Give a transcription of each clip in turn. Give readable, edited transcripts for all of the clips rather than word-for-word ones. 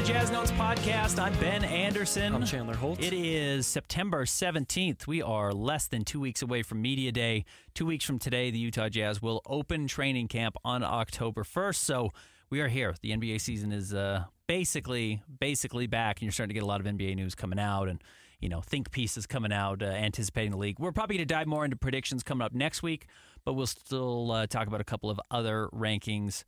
Jazz Notes podcast. I'm Ben Anderson. I'm Chandler Holt. It is September 17th. We are less than 2 weeks away from Media Day. 2 weeks from today, the Utah Jazz will open training camp on October 1st. So we are here. The NBA season is basically back, and you're starting to get a lot of NBA news coming out and, think pieces coming out anticipating the league. We're probably going to dive more into predictions coming up next week, but we'll still talk about a couple of other rankings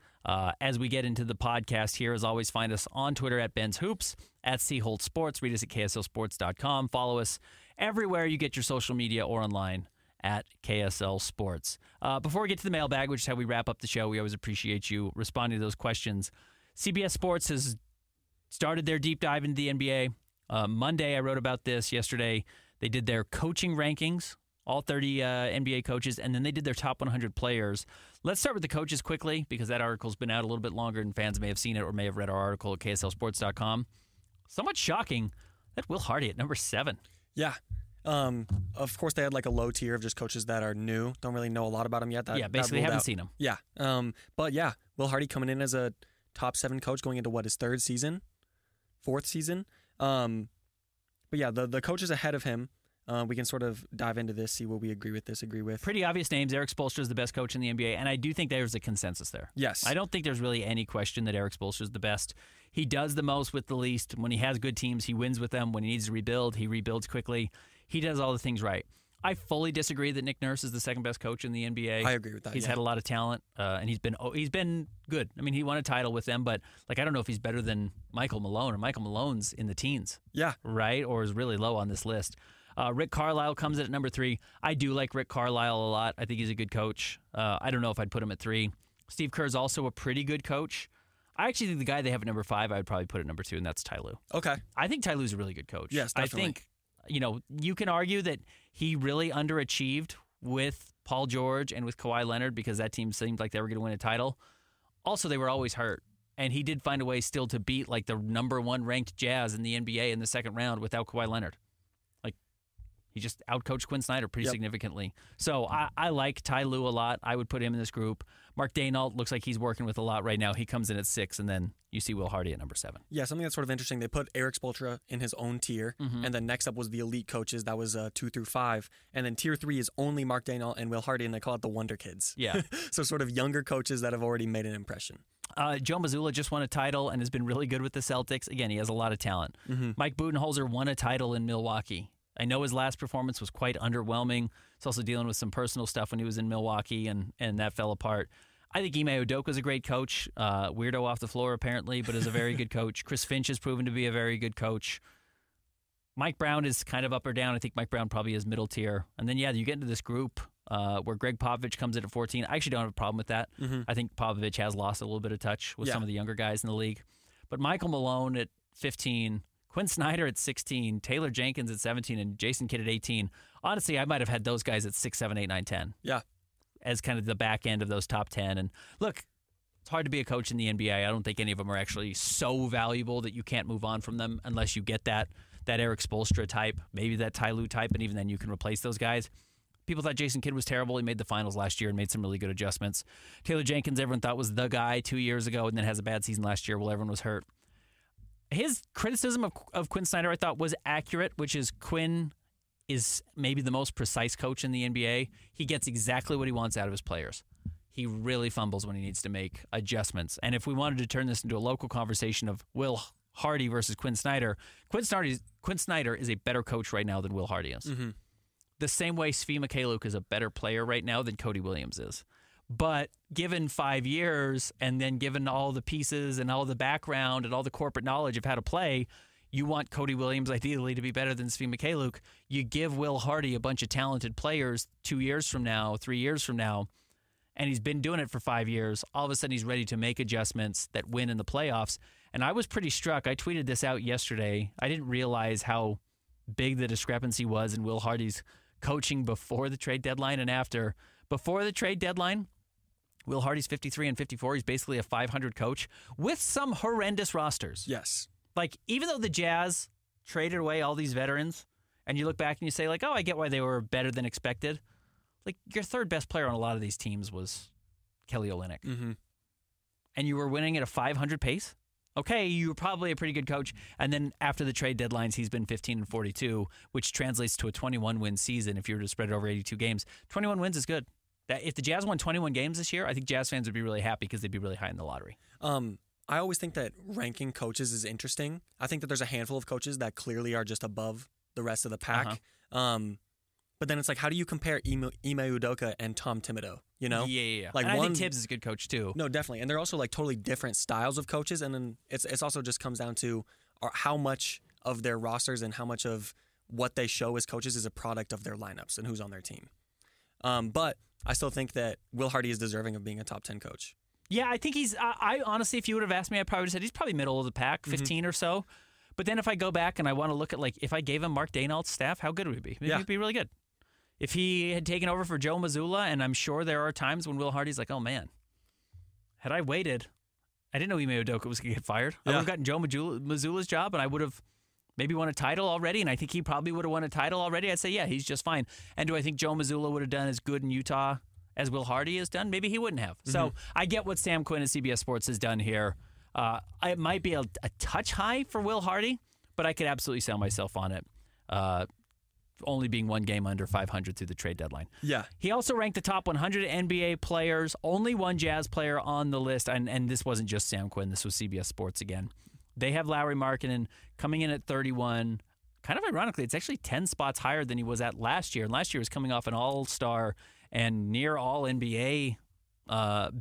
as we get into the podcast here. As always, find us on Twitter at Ben's Hoops, at C Holt Sports. Read us at KSLSports.com. Follow us everywhere you get your social media or online at KSL Sports. Before we get to the mailbag, which is how we wrap up the show, we always appreciate you responding to those questions. CBS Sports has started their deep dive into the NBA. Monday, I wrote about this. Yesterday, they did their coaching rankings, all 30 NBA coaches, and then they did their top 100 players. Let's start with the coaches quickly, because that article's been out a little bit longer, and fans may have seen it or may have read our article at KSLSports.com. Somewhat shocking that Will Hardy at number 7. Yeah. Of course, they had like a low tier of just coaches that are new. Don't really know a lot about them yet. Basically haven't seen them. Yeah. But yeah, Will Hardy coming in as a top 7 coach going into his 4th season. But yeah, the coaches ahead of him, we can sort of dive into this, see what we agree with, disagree with. Pretty obvious names. Erik Spoelstra is the best coach in the NBA, and I do think there's a consensus there. Yes. I don't think there's really any question that Erik Spoelstra is the best. He does the most with the least. When he has good teams, he wins with them. When he needs to rebuild, he rebuilds quickly. He does all the things right. I fully disagree that Nick Nurse is the second best coach in the NBA. I agree with that. He's had a lot of talent, and he's been good. I mean, he won a title with them, but I don't know if he's better than Michael Malone, or Michael Malone's in the teens. Yeah. Right? Or is really low on this list. Rick Carlisle comes in at number 3. I do like Rick Carlisle a lot. I think he's a good coach. I don't know if I'd put him at 3. Steve Kerr is also a pretty good coach. I actually think the guy they have at number 5, I would probably put at number 2, and that's Ty Lue. Okay. I think Ty Lue's a really good coach. Yes, definitely. I think, you can argue that he really underachieved with Paul George and with Kawhi Leonard because that team seemed like they were going to win a title. Also, they were always hurt. And he did find a way still to beat the number 1 ranked Jazz in the NBA in the second round without Kawhi Leonard. He just outcoached Quinn Snyder pretty significantly. So I like Ty Lue a lot. I would put him in this group. Mark Daigneault looks like he's working with a lot right now. He comes in at 6, and then you see Will Hardy at number 7. Yeah, something that's sort of interesting. They put Erik Spoelstra in his own tier, and then next up was the elite coaches. That was 2 through 5. And then tier 3 is only Mark Daigneault and Will Hardy, and they call it the Wonder Kids. Yeah. So sort of younger coaches that have already made an impression. Joe Mazzulla just won a title and has been really good with the Celtics. Again, he has a lot of talent. Mike Budenholzer won a title in Milwaukee. I know his last performance was quite underwhelming. He's also dealing with some personal stuff when he was in Milwaukee, and that fell apart. I think Ime Udoka is a great coach. Weirdo off the floor, apparently, but is a very good coach. Chris Finch has proven to be a very good coach. Mike Brown is kind of up or down. I think Mike Brown probably is middle tier. And then, you get into this group where Greg Popovich comes in at 14. I actually don't have a problem with that. I think Popovich has lost a little bit of touch with some of the younger guys in the league. But Michael Malone at 15, Quinn Snyder at 16, Taylor Jenkins at 17, and Jason Kidd at 18. Honestly, I might have had those guys at 6, 7, 8, 9, 10. Yeah. As kind of the back end of those top 10. And look, it's hard to be a coach in the NBA. I don't think any of them are actually so valuable that you can't move on from them unless you get that Erik Spoelstra type, maybe that Ty Lue type, and even then you can replace those guys. People thought Jason Kidd was terrible. He made the finals last year and made some really good adjustments. Taylor Jenkins, everyone thought was the guy 2 years ago and then has a bad season last year while everyone was hurt. His criticism of Quinn Snyder, I thought, was accurate, which is Quinn is maybe the most precise coach in the NBA. He gets exactly what he wants out of his players. He really fumbles when he needs to make adjustments. And if we wanted to turn this into a local conversation of Will Hardy versus Quinn Snyder, Quinn Snyder is a better coach right now than Will Hardy is. The same way Svi Mykhailiuk is a better player right now than Cody Williams is. But given 5 years and then given all the pieces and all the background and all the corporate knowledge of how to play, you want Cody Williams ideally to be better than Svi Mykhailiuk. You give Will Hardy a bunch of talented players 2 years from now, 3 years from now, and he's been doing it for 5 years. All of a sudden he's ready to make adjustments that win in the playoffs. And I was pretty struck. I tweeted this out yesterday. I didn't realize how big the discrepancy was in Will Hardy's coaching before the trade deadline and after. Before the trade deadline, Will Hardy's 53 and 54. He's basically a 500 coach with some horrendous rosters. Yes. Even though the Jazz traded away all these veterans, and you look back and you say, oh, I get why they were better than expected. Your third best player on a lot of these teams was Kelly Olynyk. And you were winning at a 500 pace? okay, you're probably a pretty good coach. And then after the trade deadlines, he's been 15-42, which translates to a 21-win season if you were to spread it over 82 games. 21 wins is good. If the Jazz won 21 games this year, I think Jazz fans would be really happy because they'd be really high in the lottery. I always think that ranking coaches is interesting. I think that there's a handful of coaches that clearly are just above the rest of the pack. But then it's like, how do you compare Ime Udoka and Tom Thibodeau? You know? Yeah. Like and I think Tibbs is a good coach too. No, definitely. And they're also like totally different styles of coaches. And then it's also just comes down to how much of their rosters and how much of what they show as coaches is a product of their lineups and who's on their team. But I still think that Will Hardy is deserving of being a top 10 coach. Yeah, I think he's. I honestly, if you would have asked me, I probably would have said he's probably middle of the pack, 15 or so. But then if I go back and I want to look at, like, if I gave him Mark Daigneault's staff, how good would he be? Maybe he'd be really good. If he had taken over for Joe Mazzulla, and I'm sure there are times when Will Hardy's like, oh, man, had I waited, I didn't know Ime Udoka was going to get fired. I would have gotten Joe Mazzulla's job, and I would have maybe won a title already, and I think he probably would have won a title already. I'd say, yeah, he's just fine. And do I think Joe Mazzulla would have done as good in Utah as Will Hardy has done? Maybe he wouldn't have. So I get what Sam Quinn at CBS Sports has done here. It might be a touch high for Will Hardy, but I could absolutely sell myself on it. Only being one game under 500 through the trade deadline. Yeah. He also ranked the top 100 NBA players, only one Jazz player on the list, and this wasn't just Sam Quinn, this was CBS Sports again. They have Lauri Markkanen coming in at 31. Kind of ironically, it's actually 10 spots higher than he was at last year, and last year was coming off an all-star and near all-NBA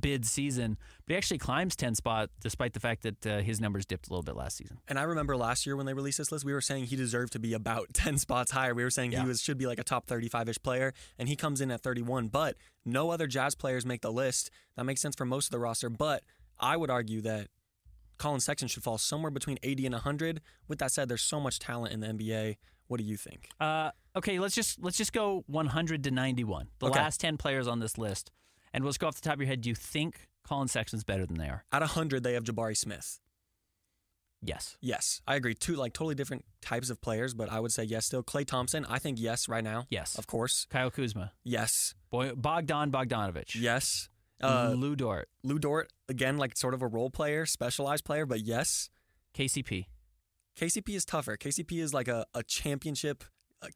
bid season, but he actually climbs 10 spots despite the fact that his numbers dipped a little bit last season. And I remember last year when they released this list, we were saying he deserved to be about 10 spots higher. We were saying he should be like a top 35-ish player, and he comes in at 31. But no other Jazz players make the list. That makes sense for most of the roster, but I would argue that Colin Sexton should fall somewhere between 80 and 100. With that said, there's so much talent in the NBA. What do you think? Okay, let's just go 100 to 91. The last 10 players on this list. And let's go off the top of your head. Do you think Colin Sexton's better than they are? At 100, they have Jabari Smith. Yes. Yes, I agree. Two totally different types of players, but I would say yes still. Klay Thompson, I think yes right now. Yes. Of course. Kyle Kuzma. Yes. Bogdan Bogdanovic. Yes. Lou Dort. Lou Dort, again, like sort of a role player, specialized player, but yes. KCP. KCP is tougher. KCP is like a championship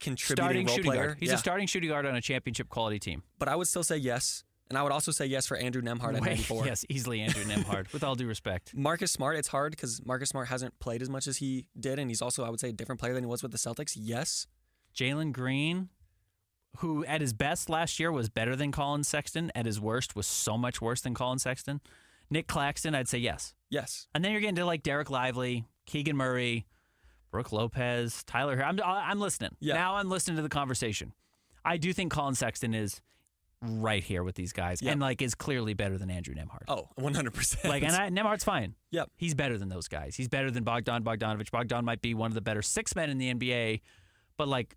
contributing starting role shooting player. guard. He's a starting shooting guard on a championship quality team. But I would still say yes. And I would also say yes for Andrew Nembhard at 94. Yes, easily Andrew Nembhard, with all due respect. Marcus Smart, it's hard because Marcus Smart hasn't played as much as he did, and he's also, I would say, a different player than he was with the Celtics. Yes. Jalen Green, who at his best last year was better than Colin Sexton, at his worst was so much worse than Colin Sexton. Nick Claxton, I'd say yes. Yes. And then you're getting to like Derek Lively, Keegan Murray, Brooke Lopez, Tyler Herro. I'm listening. Yeah. Now I'm listening to the conversation. I do think Colin Sexton is right here with these guys and like is clearly better than Andrew Nembhard. Oh, 100%. Like, and Nembhard's fine. Yep. He's better than those guys. He's better than Bogdan Bogdanovic. Bogdan might be one of the better six men in the NBA, but like,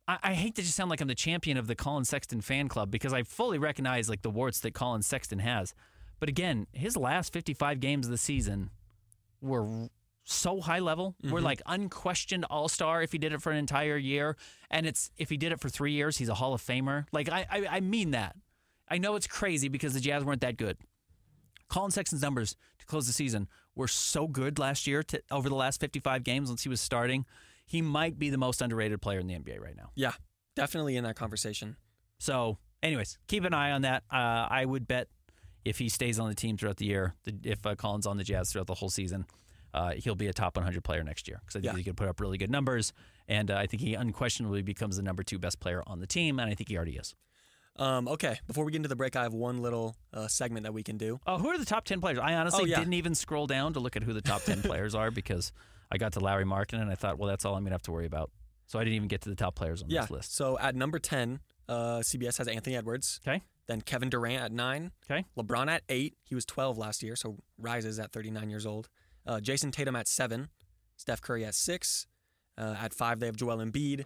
I hate to just sound like I'm the champion of the Colin Sexton fan club because I fully recognize like the warts that Colin Sexton has. But again, his last 55 games of the season were so high level. We're like unquestioned all-star if he did it for an entire year. And if he did it for 3 years, he's a Hall of Famer. Like, I mean that. I know it's crazy because the Jazz weren't that good. Colin Sexton's numbers to close the season were so good last year over the last 55 games once he was starting. He might be the most underrated player in the NBA right now. Yeah, definitely in that conversation. So, anyways, keep an eye on that. I would bet if he stays on the team throughout the year, if Colin's on the Jazz throughout the whole season, he'll be a top 100 player next year because I think he could put up really good numbers, and I think he unquestionably becomes the number 2 best player on the team, and I think he already is. Okay, before we get into the break, I have one little segment that we can do. Oh, who are the top 10 players? I honestly didn't even scroll down to look at who the top 10 players are because I got to Lauri Markkanen, and I thought, well, that's all I'm going to have to worry about. So I didn't even get to the top players on this list. So at number 10, CBS has Anthony Edwards. Okay. Then Kevin Durant at 9. Okay. LeBron at 8. He was 12 last year, so rises at 39 years old. Jason Tatum at 7. Steph Curry at 6. At 5, they have Joel Embiid.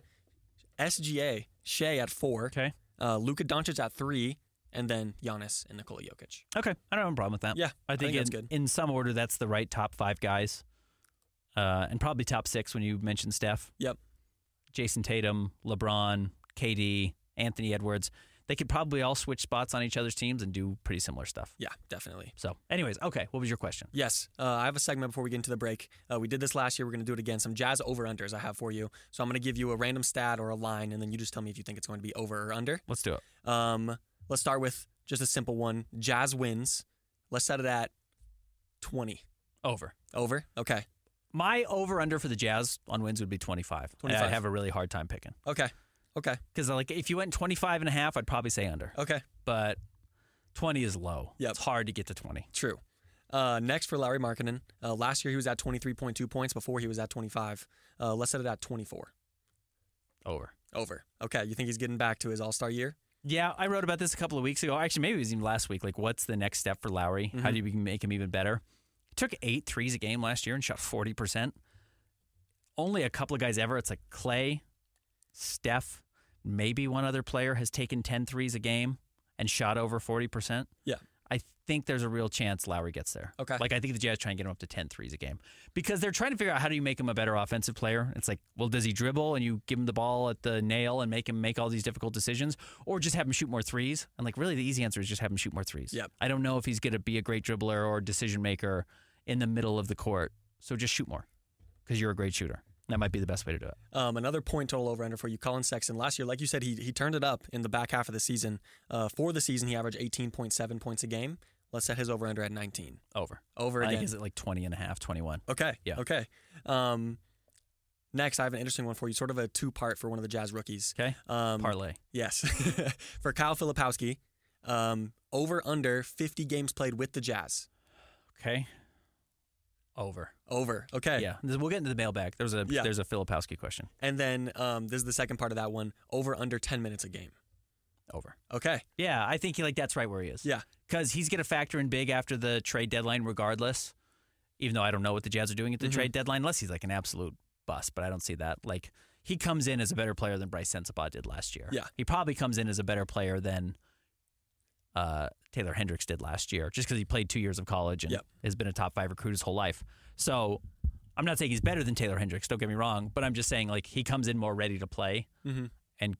SGA, Shea at 4. Okay. Luka Doncic at 3. And then Giannis and Nikola Jokic. Okay. I don't have a problem with that. Yeah, I think that's good. In some order, that's the right top 5 guys. And probably top 6 when you mentioned Steph. Yep. Jason Tatum, LeBron, KD, Anthony Edwards. they could probably all switch spots on each other's teams and do pretty similar stuff. Yeah, definitely. So, anyways, okay, what was your question? Yes, I have a segment before we get into the break. We did this last year. We're going to do it again. Some Jazz over-unders I have for you. So I'm going to give you a random stat or a line, and then you just tell me if you think it's going to be over or under. Let's do it. Let's start with just a simple one. Jazz wins. Let's set it at 20. Over. Over? Okay. My over-under for the Jazz on wins would be 25. 25. I'd have a really hard time picking. Okay. Because like if you went 25.5, I'd probably say under. Okay. But 20 is low. Yep. It's hard to get to 20. True. Next for Lauri Markkanen. Last year he was at 23.2 points. Before he was at 25. Let's set it at 24. Over. Okay. You think he's getting back to his all-star year? Yeah, I wrote about this a couple of weeks ago. Actually, maybe it was even last week. Like, what's the next step for Lauri? How do you make him even better? He took 8 threes a game last year and shot 40%. Only a couple of guys ever. It's like Clay, Steph, maybe one other player has taken 10 threes a game and shot over 40%. Yeah. I think there's a real chance Lauri gets there. Okay. Like, I think the Jazz try and get him up to 10 threes a game because they're trying to figure out how do you make him a better offensive player. It's like, well, does he dribble and you give him the ball at the nail and make him make all these difficult decisions, or just have him shoot more threes? And like, really, the easy answer is just have him shoot more threes. Yep. I don't know if he's going to be a great dribbler or decision maker in the middle of the court. So just shoot more because you're a great shooter. That might be the best way to do it. Another point total over-under for you, Colin Sexton. Last year, like you said, he turned it up in the back half of the season. For the season, he averaged 18.7 points a game. Let's set his over-under at 19. Over Over again. I think is it like 20.5, 21. Okay. Yeah. Okay. Next, I have an interesting one for you, sort of a two-part for one of the Jazz rookies. Okay. Parlay. Yes. For Kyle Filipowski, over-under 50 games played with the Jazz. Okay. Over. Okay. Yeah. We'll get into the mailbag. There's a Filipowski question. And then this is the second part of that one. Over/under 10 minutes a game. Over. Okay. Yeah, I think that's right where he is. Yeah. Because he's going to factor in big after the trade deadline regardless, even though I don't know what the Jazz are doing at the trade deadline, unless he's like an absolute bust, but I don't see that. Like, he comes in as a better player than Bryce Sensabaugh did last year. Yeah. He probably comes in as a better player than Taylor Hendricks did last year, just because he played 2 years of college and has been a top 5 recruit his whole life. So I'm not saying he's better than Taylor Hendricks, don't get me wrong, but I'm just saying like he comes in more ready to play, and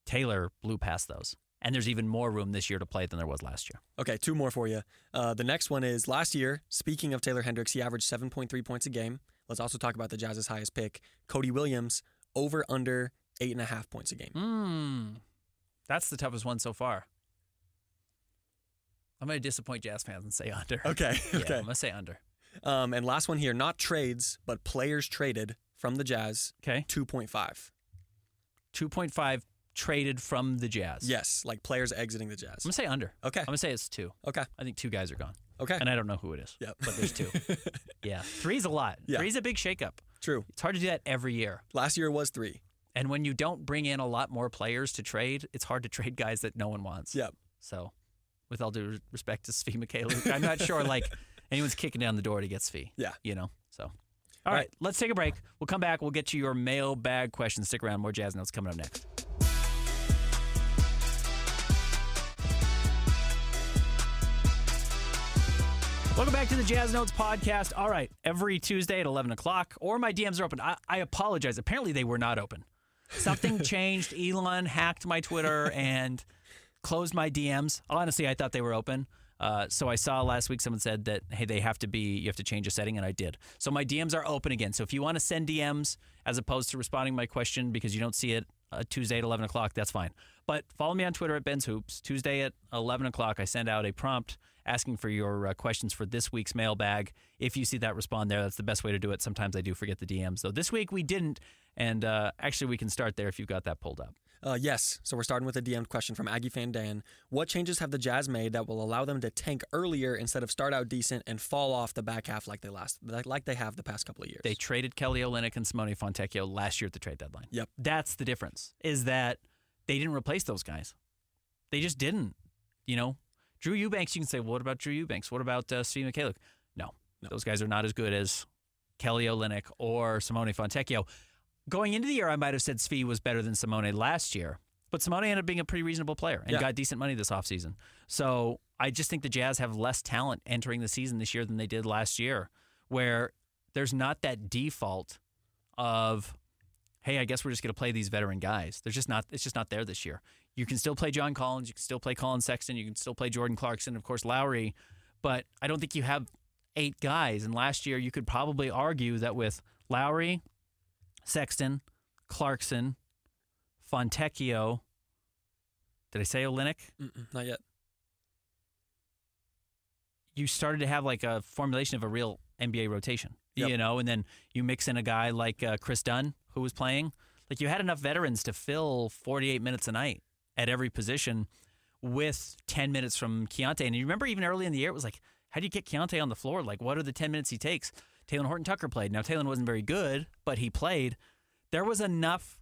Taylor blew past those. And there's even more room this year to play than there was last year. Okay, 2 more for you. The next one is last year, speaking of Taylor Hendricks, he averaged 7.3 points a game. Let's also talk about the Jazz's highest pick, Cody Williams, over/under 8.5 points a game. That's the toughest one so far. I'm going to disappoint Jazz fans and say under. Okay. Yeah, I'm going to say under. And last one here, not trades, but players traded from the Jazz. Okay. 2.5. 2.5 traded from the Jazz. Yes, like players exiting the Jazz. I'm going to say under. Okay. I'm going to say it's 2. Okay. I think 2 guys are gone. Okay. And I don't know who it is. Yep. But there's 2. Yeah. 3's a lot. Yeah. 3's a big shakeup. True. It's hard to do that every year. Last year it was 3. And when you don't bring in a lot more players to trade, it's hard to trade guys that no one wants. Yep. So, with all due respect to Svi Mikhailiuk, I'm not sure like anyone's kicking down the door to get Svi. Yeah. You know, so. All right, let's take a break. We'll come back. We'll get to your mailbag questions. Stick around. More Jazz Notes coming up next. Welcome back to the Jazz Notes podcast. All right, every Tuesday at 11 o'clock, or my DMs are open. I apologize. Apparently, they were not open. Something changed. Elon hacked my Twitter and closed my DMs. Honestly, I thought they were open. So I saw last week someone said that, hey, you have to change a setting, and I did. So my DMs are open again. So if you want to send DMs as opposed to responding to my question because you don't see it Tuesday at 11 o'clock, that's fine. But follow me on Twitter at Ben's Hoops. Tuesday at 11 o'clock, I send out a prompt asking for your questions for this week's mailbag. If you see that, respond there. That's the best way to do it. Sometimes I do forget the DMs. So this week we didn't, and actually we can start there if you've got that pulled up. Yes. So we're starting with a DM question from Aggie fan Dan. What changes have the Jazz made that will allow them to tank earlier instead of start out decent and fall off the back half like they have the past couple of years? They traded Kelly Olynyk and Simone Fontecchio last year at the trade deadline. Yep. That's the difference, is that they didn't replace those guys. They just didn't. You know, Drew Eubanks, you can say, well, what about Drew Eubanks? What about Svi Mikhailiuk? No, those guys are not as good as Kelly Olynyk or Simone Fontecchio. Going into the year, I might have said Svi was better than Simone last year, but Simone ended up being a pretty reasonable player and got decent money this offseason. So I just think the Jazz have less talent entering the season this year than they did last year, where there's not that default of, hey, I guess we're just going to play these veteran guys. It's just not there this year. You can still play John Collins. You can still play Colin Sexton. You can still play Jordan Clarkson, of course, Lauri. But I don't think you have 8 guys. And last year, you could probably argue that with Lauri, Sexton, Clarkson, Fontecchio, did I say Olynyk? Not yet. You started to have like a formulation of a real NBA rotation, Yep. and then you mix in a guy like Chris Dunn, who was playing. Like you had enough veterans to fill 48 minutes a night at every position with 10 minutes from Keontae. And you remember even early in the year, it was like, how do you get Keontae on the floor? Like, what are the 10 minutes he takes? Taylor Horton-Tucker played. Now, Taylor wasn't very good, but he played. There was enough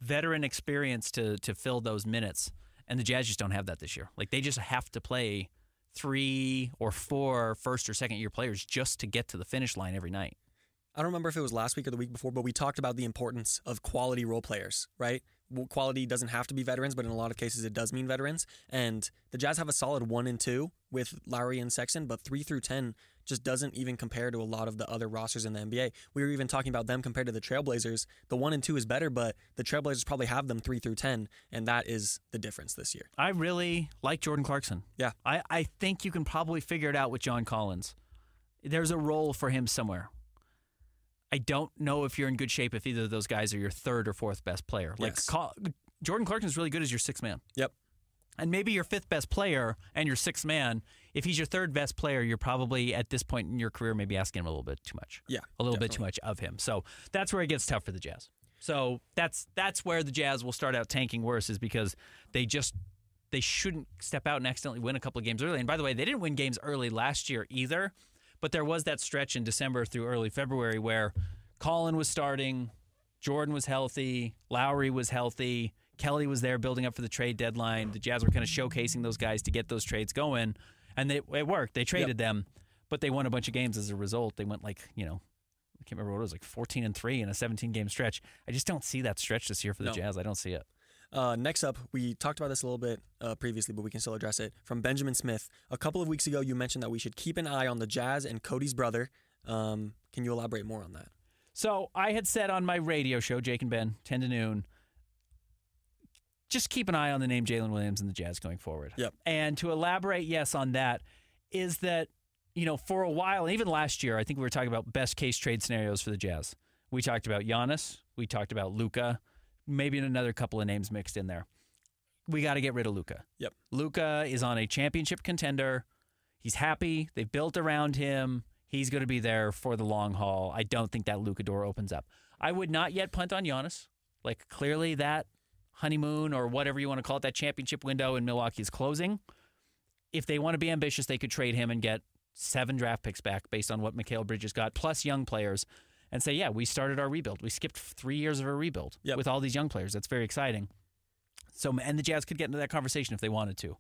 veteran experience to fill those minutes, and the Jazz just don't have that this year. Like, they just have to play 3 or 4 first or second year players just to get to the finish line every night. I don't remember if it was last week or the week before, but we talked about the importance of quality role players, right? Well, quality doesn't have to be veterans, but in a lot of cases it does mean veterans. And the Jazz have a solid 1 and 2 with Lauri and Sexton, but 3 through 10 just doesn't even compare to a lot of the other rosters in the NBA. We were even talking about them compared to the Trailblazers. The 1 and 2 is better, but the Trailblazers probably have them 3 through 10, and that is the difference this year. I really like Jordan Clarkson. Yeah. I think you can probably figure it out with John Collins. There's a role for him somewhere. I don't know if you're in good shape if either of those guys are your 3rd or 4th best player. Like Yes. Jordan Clarkson is really good as your 6th man. Yep. And maybe your 5th best player and your 6th man. If he's your 3rd best player, you're probably at this point in your career maybe asking him a little bit too much. Yeah. A little bit too much of him. So that's where it gets tough for the Jazz. So that's where the Jazz will start out tanking worse, is because they shouldn't step out and accidentally win a couple of games early. And by the way, they didn't win games early last year either. But there was that stretch in December through early February where Colin was starting, Jordan was healthy, Lauri was healthy, Kelly was there building up for the trade deadline. The Jazz were kind of showcasing those guys to get those trades going, and it worked. They traded them, but they won a bunch of games as a result. They went I can't remember what it was, like 14-3 in a 17-game stretch. I just don't see that stretch this year for the Jazz. I don't see it. Next up, we talked about this a little bit previously, but we can still address it. From Benjamin Smith, a couple of weeks ago, you mentioned that we should keep an eye on the Jazz and Cody's brother. Can you elaborate more on that? So I had said on my radio show, Jake and Ben, 10 to noon, just keep an eye on the name Jalen Williams and the Jazz going forward. Yep. And to elaborate, on that, is that, for a while, even last year, I think we were talking about best case trade scenarios for the Jazz. We talked about Giannis. We talked about Luka. Maybe another couple of names mixed in there. We got to get rid of Luka. Yep. Luka is on a championship contender. He's happy. They've built around him. He's going to be there for the long haul. I don't think that Luka door opens up. I would not yet punt on Giannis. Like, clearly that honeymoon or whatever you want to call it, that championship window in Milwaukee is closing. If they want to be ambitious, they could trade him and get 7 draft picks back based on what Mikal Bridges got, plus young players, and say, we started our rebuild. We skipped 3 years of a rebuild with all these young players. That's very exciting. So, and the Jazz could get into that conversation if they wanted to.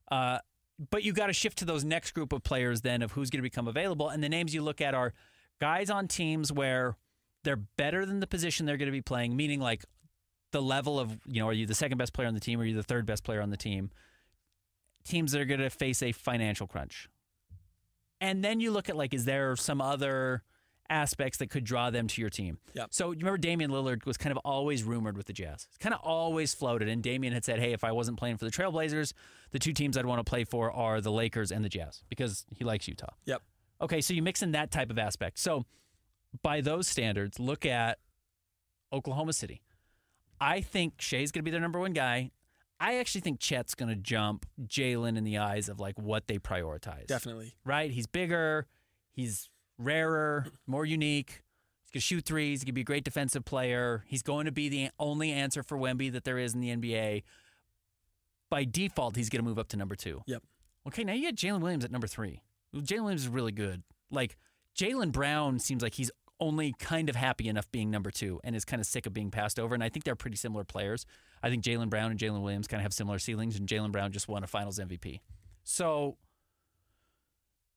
But you got to shift to those next group of players then of who's going to become available. And the names you look at are guys on teams where they're better than the position they're going to be playing, meaning like the level of, are you the second best player on the team or are you the third best player on the team? Teams that are going to face a financial crunch. And then you look at is there some other aspects that could draw them to your team? Yeah. So you remember Damian Lillard was kind of always rumored with the Jazz. It's kind of always floated. And Damian had said, hey, if I wasn't playing for the Trailblazers, the 2 teams I'd want to play for are the Lakers and the Jazz because he likes Utah. Yep. Okay, so you mix in that type of aspect. So by those standards, look at Oklahoma City. I think Shea's going to be their number 1 guy. I actually think Chet's going to jump Jalen in the eyes of what they prioritize. Definitely. Right? He's bigger. He's rarer, more unique. He's going to shoot threes. He's going to be a great defensive player. He's going to be the only answer for Wemby that there is in the NBA. By default, he's going to move up to number 2. Yep. Okay, now you got Jalen Williams at number 3. Jalen Williams is really good. Jaylen Brown seems like he's only kind of happy enough being number 2 and is kind of sick of being passed over. And I think they're pretty similar players. I think Jaylen Brown and Jalen Williams kind of have similar ceilings, and Jaylen Brown just won a Finals MVP. So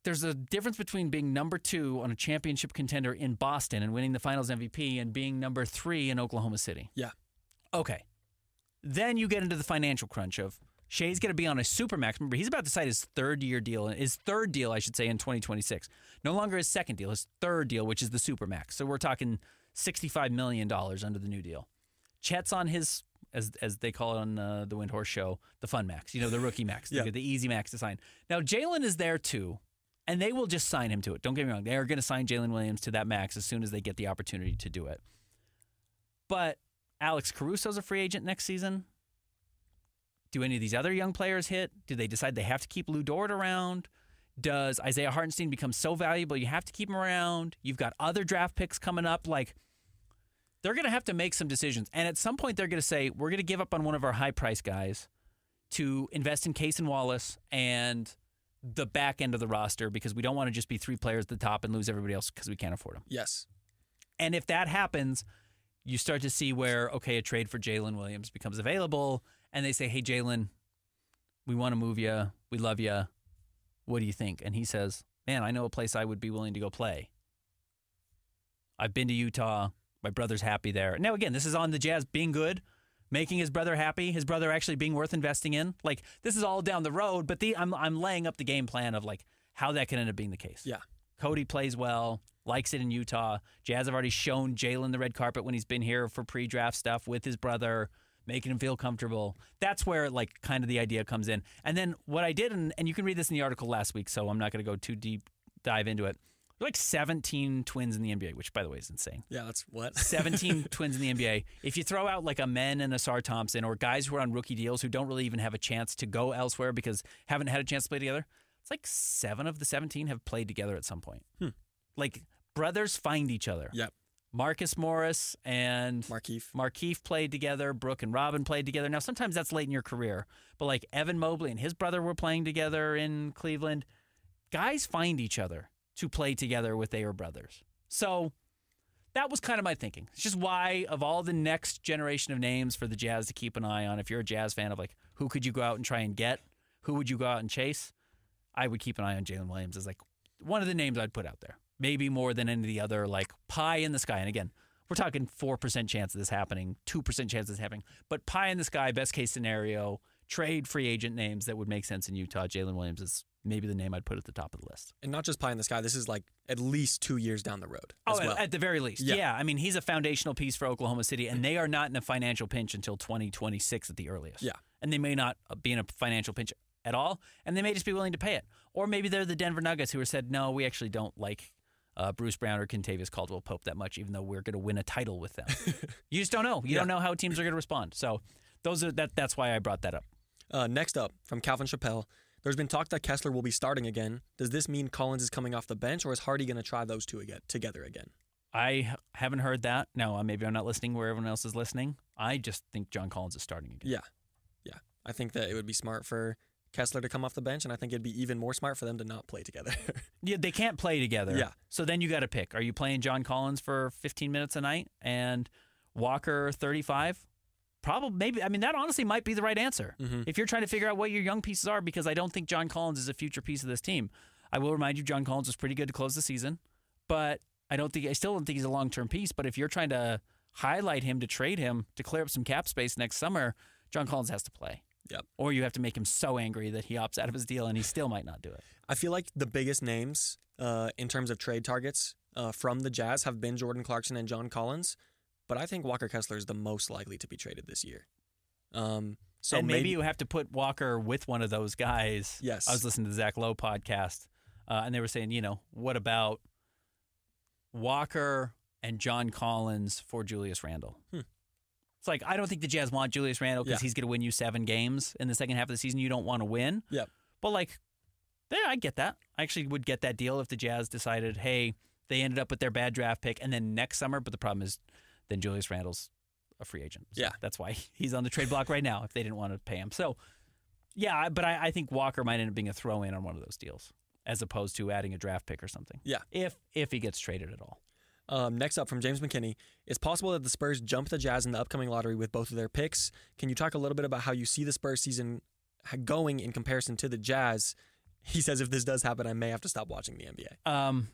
there's a difference between being number 2 on a championship contender in Boston and winning the Finals MVP and being number 3 in Oklahoma City. Yeah. Okay. Then you get into the financial crunch of Shea's going to be on a supermax. Remember, he's about to sign his 3rd deal, in 2026. No longer his 2nd deal, his 3rd deal, which is the supermax. So we're talking $65 million under the new deal. Chet's on his as they call it on the Windhorse Show, the fun max, the rookie max, Yeah. the easy max to sign. Now, Jalen is there too, and they will just sign him to it. Don't get me wrong. They are going to sign Jalen Williams to that max as soon as they get the opportunity to do it. But Alex Caruso's a free agent next season. Do any of these other young players hit? Do they decide they have to keep Lou Dort around? Does Isaiah Hartenstein become so valuable you have to keep him around? You've got other draft picks coming up. Like, they're going to have to make some decisions. And at some point, they're going to say, we're going to give up on one of our high-price guys to invest in Case and Wallace and the back end of the roster because we don't want to just be 3 players at the top and lose everybody else because we can't afford them. Yes. And if that happens, you start to see where, okay, a trade for Jalen Williams becomes available, and they say, hey, Jalen, we want to move you. We love you. What do you think? And he says, man, I know a place I would be willing to go play. I've been to Utah. My brother's happy there. Now, again, this is on the Jazz being good, making his brother happy, his brother actually being worth investing in. Like, this is all down the road, but I'm laying up the game plan of, like, how that can end up being the case. Yeah. Cody plays well, likes it in Utah. Jazz have already shown Jalen the red carpet when he's been here for pre-draft stuff with his brother, making him feel comfortable. That's where, like, kind of the idea comes in. And then what I did, and you can read this in the article last week, so I'm not going to go too deep dive into it. There are like 17 twins in the NBA, which, by the way, is insane. Yeah, that's what? 17 twins in the NBA. If you throw out like a Men and a Sar Thompson or guys who are on rookie deals who don't really even have a chance to go elsewhere because haven't had a chance to play together, it's like 7 of the 17 have played together at some point. Like, brothers find each other. Yep. Marcus Morris and Markieff played together. Brooke and Robin played together. Now, sometimes that's late in your career. But like Evan Mobley and his brother were playing together in Cleveland. Guys find each other to play together with their brothers. So that was kind of my thinking. It's just why, of all the next generation of names for the Jazz to keep an eye on, if you're a Jazz fan, of like, who could you go out and try and get? Who would you go out and chase? I would keep an eye on Jalen Williams as like one of the names I'd put out there. Maybe more than any of the other, like, pie in the sky. And again, we're talking 4% chance of this happening, 2% chance of this happening. But pie in the sky, best case scenario, trade free agent names that would make sense in Utah. Jalen Williams is maybe the name I'd put at the top of the list. And not just pie in the sky. This is like at least 2 years down the road as well. At the very least. Yeah. I mean, he's a foundational piece for Oklahoma City, and they are not in a financial pinch until 2026 at the earliest. Yeah. And they may not be in a financial pinch at all, and they may just be willing to pay it. Or maybe they're the Denver Nuggets who are said, no, we actually don't like Bruce Brown or Kentavious Caldwell-Pope that much, even though we're going to win a title with them. You just don't know. You don't know how teams are going to respond. So that's why I brought that up. Next up, from Calvin Chappelle, there's been talk that Kessler will be starting again. Does this mean Collins is coming off the bench, or is Hardy going to try those two together again? I haven't heard that. No, maybe I'm not listening where everyone else is listening. I just think John Collins is starting again. Yeah. I think that it would be smart for Kessler to come off the bench, and I think it'd be even more smart for them to not play together. Yeah, they can't play together. Yeah. So then you got to pick. Are you playing John Collins for 15 minutes a night and Walker 35? Probably, maybe. I mean, that honestly might be the right answer. Mm-hmm. If you're trying to figure out what your young pieces are, because I don't think John Collins is a future piece of this team. I will remind you, John Collins was pretty good to close the season, but I still don't think he's a long-term piece. But if you're trying to highlight him to trade him to clear up some cap space next summer, John Collins has to play. Yep. Or you have to make him so angry that he opts out of his deal, and he still might not do it. I feel like the biggest names in terms of trade targets from the Jazz have been Jordan Clarkson and John Collins, but I think Walker Kessler is the most likely to be traded this year. So maybe you have to put Walker with one of those guys. Yes. I was listening to the Zach Lowe podcast, and they were saying, what about Walker and John Collins for Julius Randle? It's like, I don't think the Jazz want Julius Randle because he's going to win you 7 games in the second half of the season. You don't want to win. Yep. But, I get that. I actually would get that deal if the Jazz decided, hey, they ended up with their bad draft pick, and then next summer, but the problem is then Julius Randle's a free agent. So that's why he's on the trade block right now if they didn't want to pay him. So, yeah, but I think Walker might end up being a throw-in on one of those deals as opposed to adding a draft pick or something. Yeah. If he gets traded at all. Next up from James McKinney, it's possible that the Spurs jump the Jazz in the upcoming lottery with both of their picks. Can you talk a little bit about how you see the Spurs season going in comparison to the Jazz? He says if this does happen, I may have to stop watching the NBA.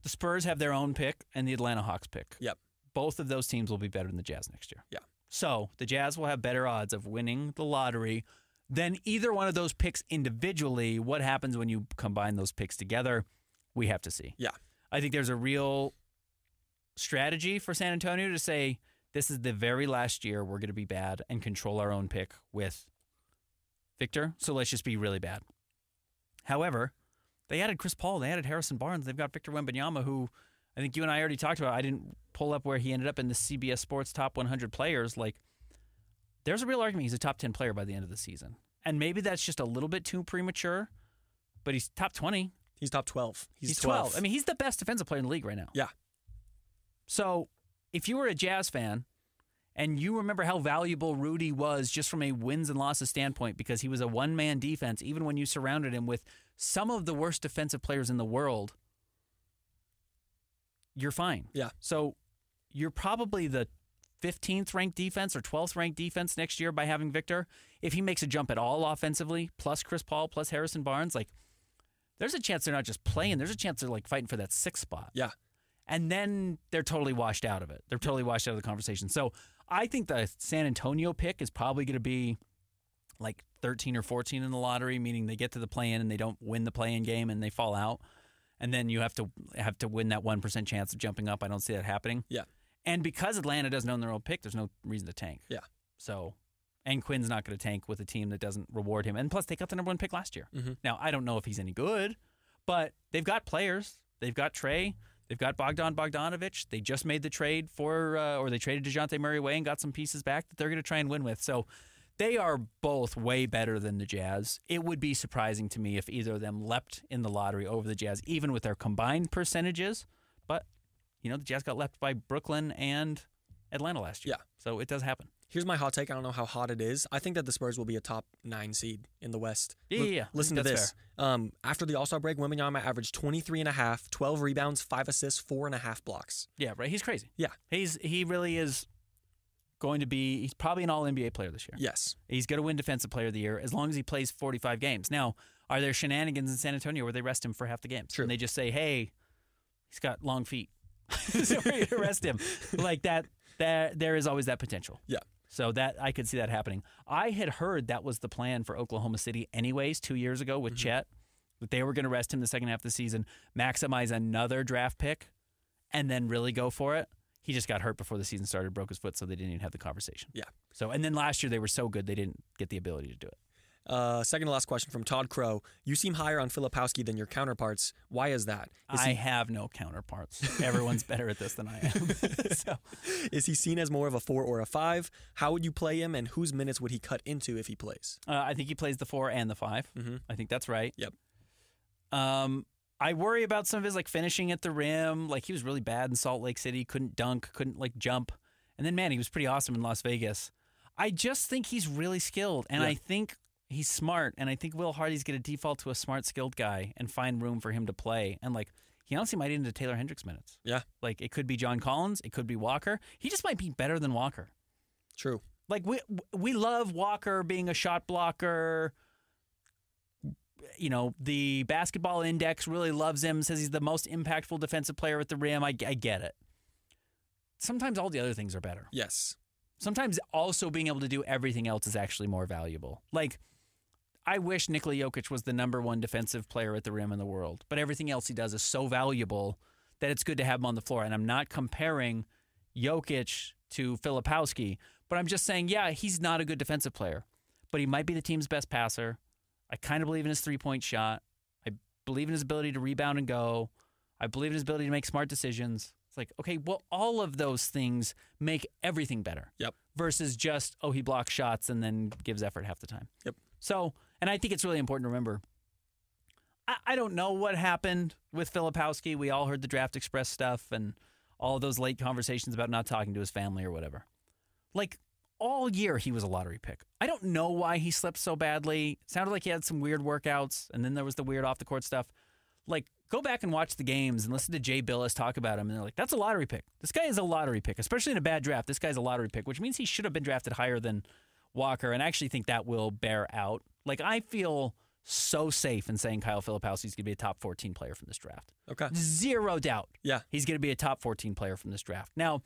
The Spurs have their own pick and the Atlanta Hawks pick. Yep. Both of those teams will be better than the Jazz next year. Yeah. So the Jazz will have better odds of winning the lottery than either one of those picks individually. What happens when you combine those picks together, we have to see. Yeah. I think there's a real strategy for San Antonio to say, this is the very last year we're going to be bad and control our own pick with Victor, so let's just be really bad. However, they added Chris Paul, they added Harrison Barnes, they've got Victor Wembanyama, who I think you and I already talked about. I didn't pull up where he ended up in the CBS Sports top 100 players. Like, there's a real argument he's a top 10 player by the end of the season. And maybe that's just a little bit too premature, but he's top 20. He's top 12. He's 12. I mean, he's the best defensive player in the league right now. Yeah. So if you were a Jazz fan and you remember how valuable Rudy was just from a wins and losses standpoint because he was a one-man defense, even when you surrounded him with some of the worst defensive players in the world, you're fine. Yeah. So you're probably the 15th ranked defense or 12th ranked defense next year by having Victor. If he makes a jump at all offensively, plus Chris Paul, plus Harrison Barnes, like, there's a chance they're not just playing. There's a chance they're like fighting for that 6th spot. Yeah. And then they're totally washed out of it. They're totally washed out of the conversation. So I think the San Antonio pick is probably going to be like 13 or 14 in the lottery, meaning they get to the play-in and they don't win the play-in game and they fall out. And then you have to win that 1% chance of jumping up. I don't see that happening. Yeah. And because Atlanta doesn't own their own pick, there's no reason to tank. Yeah. So, and Quinn's not going to tank with a team that doesn't reward him. And plus, they got the number 1 pick last year. Mm-hmm. Now, I don't know if he's any good, but they've got players. They've got Trey. They've got Bogdanovich. They just made the trade or they traded DeJounte Murray away and got some pieces back that they're going to try and win with. So they are both way better than the Jazz. It would be surprising to me if either of them leapt in the lottery over the Jazz, even with their combined percentages. But, the Jazz got leapt by Brooklyn and Atlanta last year. Yeah. So it does happen. Here's my hot take. I don't know how hot it is. I think that the Spurs will be a top 9 seed in the West. Yeah. Listen to That's this. After the All-Star break, Wembanyama averaged 23.5, 12 rebounds, 5 assists, 4.5 blocks. Yeah, right. He's crazy. Yeah. He really is going to be, he's probably an All-NBA player this year. Yes. He's going to win Defensive Player of the Year as long as he plays 45 games. Now, are there shenanigans in San Antonio where they rest him for half the games? True. And they just say, hey, he's got long feet. So we're going to rest him. Like that, there is always that potential. Yeah. So that I could see that happening. I had heard that was the plan for Oklahoma City anyways 2 years ago with Chet, that they were going to rest him the second half of the season, maximize another draft pick, and then really go for it. He just got hurt before the season started, broke his foot, so they didn't even have the conversation. Yeah. So, and then last year they were so good they didn't get the ability to do it. Second to last question from Todd Crow. You seem higher on Filipowski than your counterparts. Why is that? I have no counterparts. Everyone's better at this than I am. So. Is he seen as more of a 4 or a 5? How would you play him, and whose minutes would he cut into if he plays? I think he plays the 4 and the 5. Mm-hmm. I think that's right. Yep. I worry about some of his finishing at the rim. Like, he was really bad in Salt Lake City. Couldn't dunk. Couldn't jump. And then, man, he was pretty awesome in Las Vegas. I just think he's really skilled, and I think he's smart, and I think Will Hardy's going to default to a smart, skilled guy and find room for him to play. And, he honestly might into Taylor Hendricks minutes. Yeah. It could be John Collins. It could be Walker. He just might be better than Walker. True. We love Walker being a shot blocker. The Basketball Index really loves him, says he's the most impactful defensive player at the rim. I get it. Sometimes all the other things are better. Yes. Sometimes also being able to do everything else is actually more valuable. I wish Nikola Jokic was the number 1 defensive player at the rim in the world, but everything else he does is so valuable that it's good to have him on the floor. And I'm not comparing Jokic to Filipowski, but I'm just saying, yeah, he's not a good defensive player, but he might be the team's best passer. I kind of believe in his 3-point shot. I believe in his ability to rebound and go. I believe in his ability to make smart decisions. It's okay, well, all of those things make everything better. Yep. Versus just, he blocks shots and then gives effort half the time. Yep. So, and I think it's really important to remember, I don't know what happened with Filipowski. We all heard the Draft Express stuff and all those late conversations about not talking to his family or whatever. All year he was a lottery pick. I don't know why he slipped so badly. Sounded like he had some weird workouts, and then there was the weird off-the-court stuff. Go back and watch the games and listen to Jay Billis talk about him, and they're like, that's a lottery pick. This guy is a lottery pick, especially in a bad draft. This guy's a lottery pick, which means he should have been drafted higher than Walker, and I actually think that will bear out. I feel so safe in saying Kyle Filipowski's going to be a top 14 player from this draft. Okay. Zero doubt. Yeah. He's going to be a top 14 player from this draft. Now,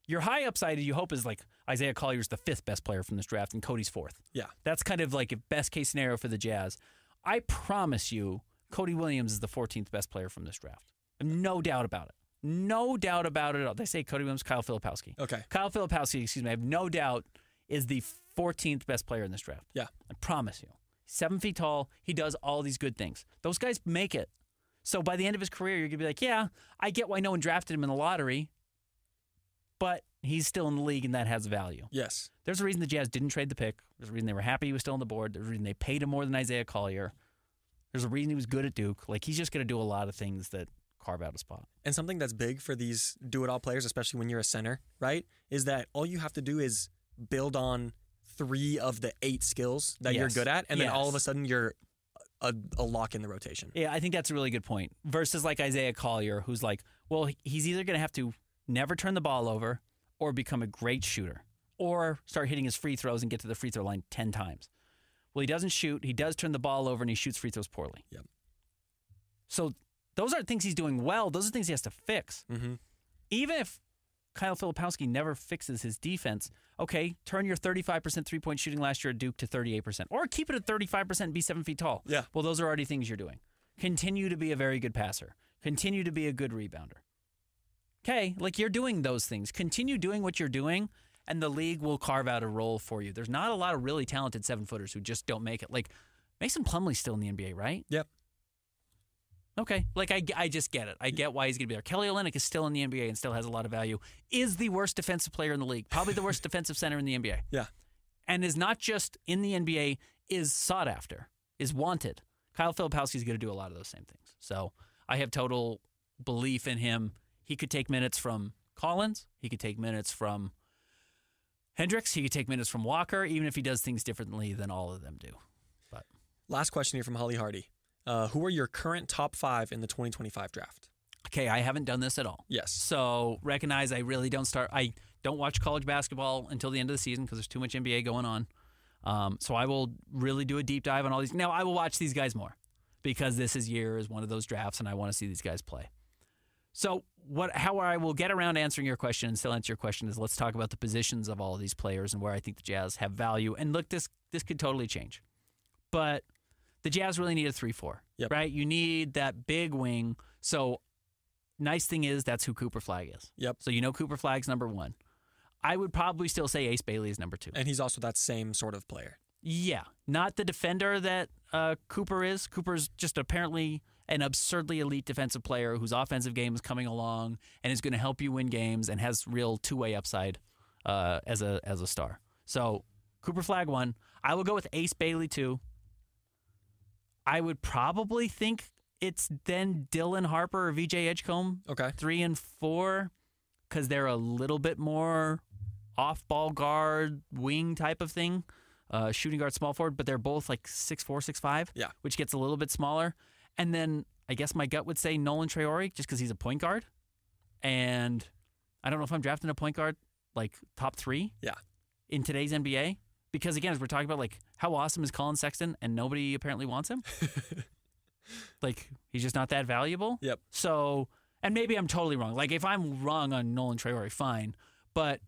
your high upside, you hope, is Isaiah Collier's the 5th best player from this draft and Cody's 4th. Yeah. That's kind of a best case scenario for the Jazz. I promise you, Cody Williams is the 14th best player from this draft. No doubt about it. no doubt about it at all. They say Cody Williams, Kyle Filipowski. Okay. Kyle Filipowski, I have no doubt, is the 14th best player in this draft. Yeah. I promise you. 7 feet tall. He does all these good things. Those guys make it. So by the end of his career, you're going to be like, yeah, I get why no one drafted him in the lottery, but he's still in the league and that has value. Yes. There's a reason the Jazz didn't trade the pick. There's a reason they were happy he was still on the board. There's a reason they paid him more than Isaiah Collier. There's a reason he was good at Duke. Like, he's just going to do a lot of things that carve out a spot. And something that's big for these do-it-all players, especially when you're a center, right, is that all you have to do is build on 3 of the 8 skills that you're good at, and then all of a sudden you're a lock in the rotation. Yeah, I think that's a really good point. Versus like Isaiah Collier, who's like, well, he's either going to have to never turn the ball over or become a great shooter or start hitting his free throws and get to the free throw line 10 times. Well, he doesn't shoot. He does turn the ball over, and he shoots free throws poorly. Yep. So those aren't things he's doing well. Those are things he has to fix. Mm-hmm. Even if Kyle Filipowski never fixes his defense, okay, turn your 35% three-point shooting last year at Duke to 38%. Or keep it at 35% and be 7 feet tall. Yeah. Well, those are already things you're doing. Continue to be a very good passer. Continue to be a good rebounder. Okay, like you're doing those things. Continue doing what you're doing, and the league will carve out a role for you. There's not a lot of really talented 7-footers who just don't make it. Like, Mason Plumlee's still in the NBA, right? Yep. Okay, like I just get it. I get why he's going to be there. Kelly Olynyk is still in the NBA and still has a lot of value. Is the worst defensive player in the league. Probably the worst defensive center in the NBA. Yeah. And is not just in the NBA, is sought after, is wanted. Kyle Filipowski is going to do a lot of those same things. So I have total belief in him. He could take minutes from Collins. He could take minutes from Hendricks. He could take minutes from Walker, even if he does things differently than all of them do. But last question here from Holly Hardy. Who are your current top 5 in the 2025 draft? Okay, I haven't done this at all. Yes. So recognize I really don't start. I don't watch college basketball until the end of the season because there's too much NBA going on. So I will really do a deep dive on all these. Now, I will watch these guys more because this year is one of those drafts and I want to see these guys play. So how I will get around answering your question and still answer your question is let's talk about the positions of all of these players and where I think the Jazz have value. And look, this could totally change. But the Jazz really need a 3-4, right? You need that big wing. So nice thing is that's who Cooper Flagg is. Yep. So you know Cooper Flagg's number 1. I would probably still say Ace Bailey is number 2. And he's also that same sort of player. Yeah. Not the defender that Cooper is. Cooper's just apparently an absurdly elite defensive player whose offensive game is coming along and is going to help you win games and has real two-way upside as a star. So Cooper Flagg 1. I will go with Ace Bailey 2. I would probably think it's then Dylan Harper or VJ Edgecombe. Okay. 3 and 4 because they're a little bit more off-ball guard, wing type of thing. Shooting guard, small forward, but they're both like 6'4", 6'5", which gets a little bit smaller. And then I guess my gut would say Nolan Traore just because he's a point guard. And I don't know if I'm drafting a point guard like top 3 in today's NBA. Because, again, as we're talking about, like, how awesome is Colin Sexton and nobody apparently wants him? Like, he's just not that valuable? Yep. So, and maybe I'm totally wrong. Like, if I'm wrong on Nolan Traore, fine. But,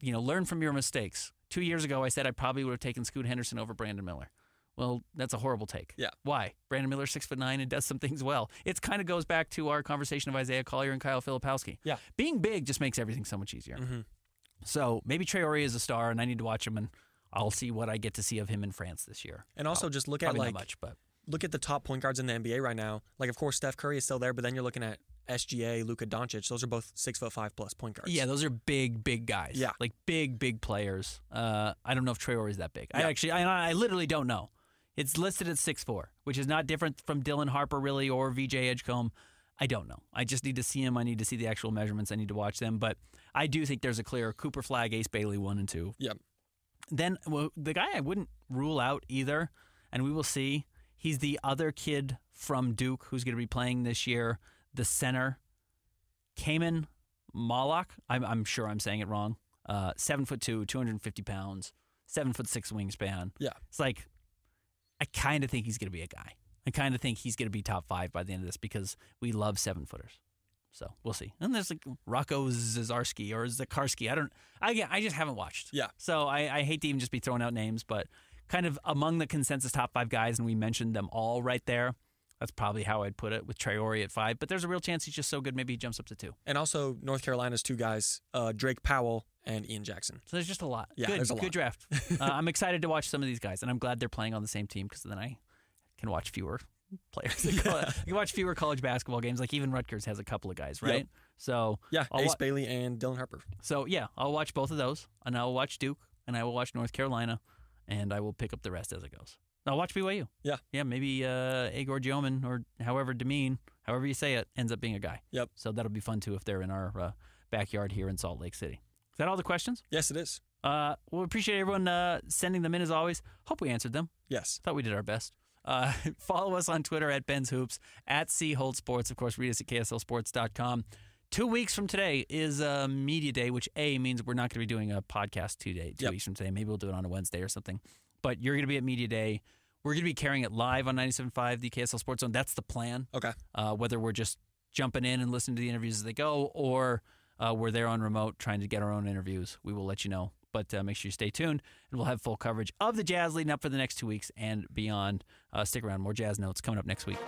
learn from your mistakes. 2 years ago, I said I probably would have taken Scoot Henderson over Brandon Miller. Well, that's a horrible take. Yeah. Why? Brandon Miller's 6'9" and does some things well. It kind of goes back to our conversation of Isaiah Collier and Kyle Filipowski. Yeah. Being big just makes everything so much easier. Mm-hmm. So maybe Traore is a star, and I need to watch him, and I'll see what I get to see of him in France this year. And also just look at not much, but look at the top point guards in the NBA right now. Like, of course, Steph Curry is still there, but then you're looking at SGA, Luka Doncic. Those are both 6'5" plus point guards. Yeah, those are big guys. Yeah, like big players. I don't know if Traore is that big. Yeah. I literally don't know. It's listed at 6'4", which is not different from Dylan Harper really or VJ Edgecombe. I don't know. I just need to see him. I need to see the actual measurements. I need to watch them. But I do think there's a clear Cooper Flagg, Ace Bailey 1 and 2. Yep. Then the guy I wouldn't rule out either, and we will see, he's the other kid from Duke who's going to be playing this year, the center, Kaman Malak. I'm sure I'm saying it wrong. 7'2", 250 pounds, 7'6" wingspan. Yeah. It's like, I kind of think he's going to be a guy. I kind of think he's going to be top 5 by the end of this because we love 7-footers. So we'll see. And there's like Rocco Zazarski or Zakarski. I just haven't watched. Yeah. So I hate to even just be throwing out names, but kind of among the consensus top 5 guys, and we mentioned them all right there. That's probably how I'd put it with Traore at 5. But there's a real chance he's just so good, maybe he jumps up to 2. And also North Carolina's 2 guys, Drake Powell and Ian Jackson. So there's just a lot. Yeah, good, there's a lot. Good draft. I'm excited to watch some of these guys, and I'm glad they're playing on the same team because then I can watch fewer players. I can watch fewer college basketball games. Like even Rutgers has a couple of guys, right? Yep. So yeah, Ace Bailey and Dylan Harper. So yeah, I'll watch both of those, and I will watch Duke, and I will watch North Carolina, and I will pick up the rest as it goes. I'll watch BYU. Yeah, maybe Agor Gioman or however you say it, ends up being a guy. Yep. So that'll be fun too if they're in our backyard here in Salt Lake City. Is that all the questions? Yes, it is. We appreciate everyone sending them in as always. Hope we answered them. Yes. Thought we did our best. Follow us on Twitter at Ben's Hoops, at C-Holt Sports. Of course, read us at KSLSports.com. 2 weeks from today is Media Day, which means we're not going to be doing a podcast 2 weeks from today. Maybe we'll do it on a Wednesday or something. But you're going to be at Media Day. We're going to be carrying it live on 97.5, the KSL Sports Zone. That's the plan. Okay. Whether we're just jumping in and listening to the interviews as they go, or we're there on remote trying to get our own interviews, we will let you know. But make sure you stay tuned, and we'll have full coverage of the Jazz leading up for the next 2 weeks and beyond. Stick around. More Jazz notes coming up next week.